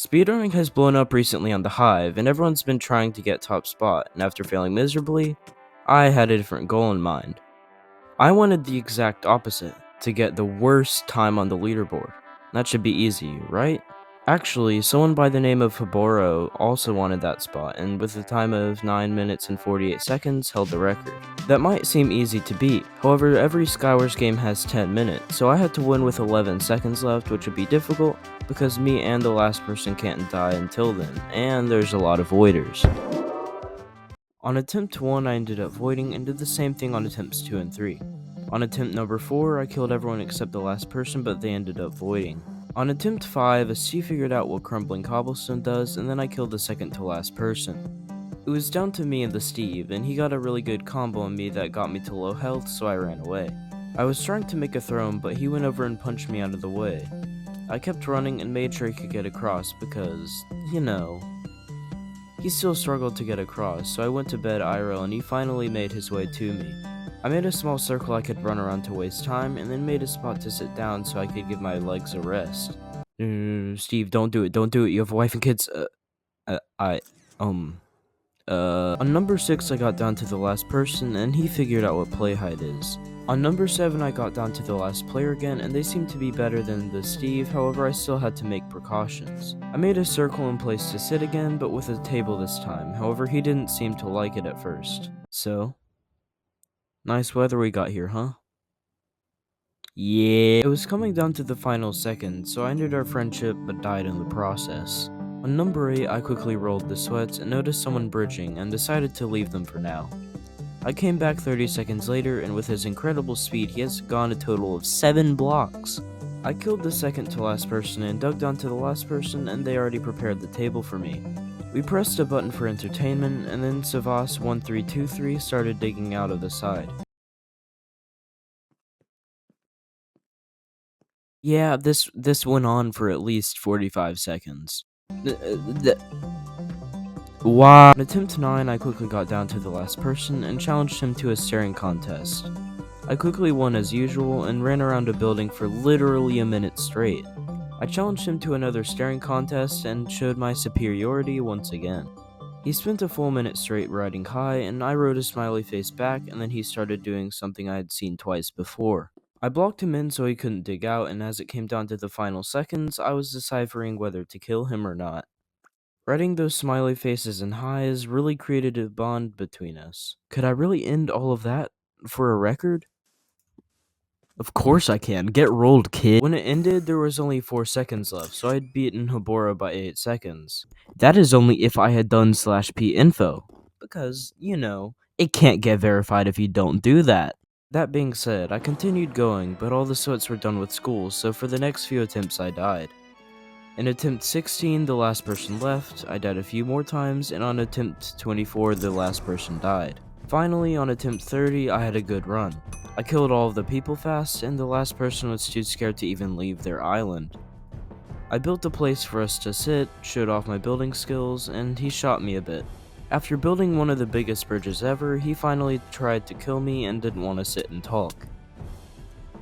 Speedrunning has blown up recently on the Hive, and everyone's been trying to get top spot, and after failing miserably, I had a different goal in mind. I wanted the exact opposite, to get the worst time on the leaderboard. That should be easy, right? Actually, someone by the name of Hiboro also wanted that spot, and with a time of 9 minutes and 48 seconds, held the record. That might seem easy to beat, however every Skywars game has 10 minutes, so I had to win with 11 seconds left, which would be difficult, because me and the last person can't die until then, and there's a lot of voiders. On attempt 1 I ended up voiding, and did the same thing on attempts 2 and 3. On attempt number 4 I killed everyone except the last person, but they ended up voiding. On attempt 5, a C figured out what crumbling cobblestone does, and then I killed the second to last person. It was down to me and the Steve, and he got a really good combo on me that got me to low health, so I ran away. I was trying to make a throw, but he went over and punched me out of the way. I kept running and made sure he could get across because, he still struggled to get across, so I went to bed IRL and he finally made his way to me. I made a small circle I could run around to waste time, and then made a spot to sit down so I could give my legs a rest. Steve, don't do it, you have a wife and kids. On number 6 I got down to the last person, and he figured out what play height is. On number 7 I got down to the last player again, and they seemed to be better than the Steve, however I still had to make precautions. I made a circle in place to sit again, but with a table this time, however he didn't seem to like it at first. So, nice weather we got here, huh? Yeah. It was coming down to the final second, so I ended our friendship but died in the process. On number 8 I quickly rolled the sweats and noticed someone bridging and decided to leave them for now. I came back 30 seconds later, and with his incredible speed he has gone a total of 7 blocks. I killed the second to last person and dug down to the last person, and they already prepared the table for me. We pressed a button for entertainment, and then Savas1323 started digging out of the side. Yeah, this went on for at least 45 seconds. Wow. On attempt 9, I quickly got down to the last person and challenged him to a staring contest. I quickly won as usual and ran around a building for literally a minute straight. I challenged him to another staring contest and showed my superiority once again. He spent a full minute straight riding high, and I wrote a smiley face back, and then he started doing something I had seen twice before. I blocked him in so he couldn't dig out, and as it came down to the final seconds, I was deciphering whether to kill him or not. Writing those smiley faces and highs really created a bond between us. Could I really end all of that for a record? Of course I can. Get rolled, kid. When it ended, there was only 4 seconds left, so I'd beaten Hiboro by 8 seconds. That is only if I had done /p info. Because, it can't get verified if you don't do that. That being said, I continued going, but all the sweats were done with school, so for the next few attempts I died. In attempt 16, the last person left, I died a few more times, and on attempt 24, the last person died. Finally, on attempt 30, I had a good run. I killed all of the people fast, and the last person was too scared to even leave their island. I built a place for us to sit, showed off my building skills, and he shot me a bit. After building one of the biggest bridges ever, he finally tried to kill me and didn't want to sit and talk.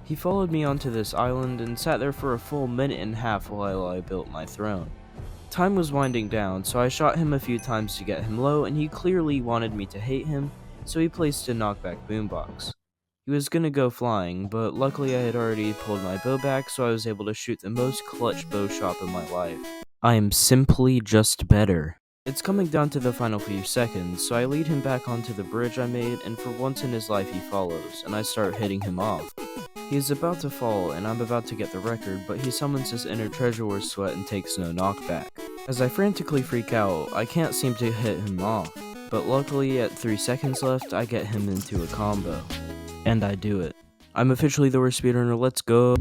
He followed me onto this island and sat there for a full minute and a half while I built my throne. Time was winding down, so I shot him a few times to get him low, and he clearly wanted me to hate him, so he placed a knockback boombox. He was gonna go flying, but luckily I had already pulled my bow back, so I was able to shoot the most clutch bow shot of my life. I am simply just better. It's coming down to the final few seconds, so I lead him back onto the bridge I made, and for once in his life he follows, and I start hitting him off. He is about to fall, and I'm about to get the record, but he summons his inner treasure war sweat and takes no knockback. As I frantically freak out, I can't seem to hit him off, but luckily at 3 seconds left, I get him into a combo. And I do it. I'm officially the worst speedrunner, let's go!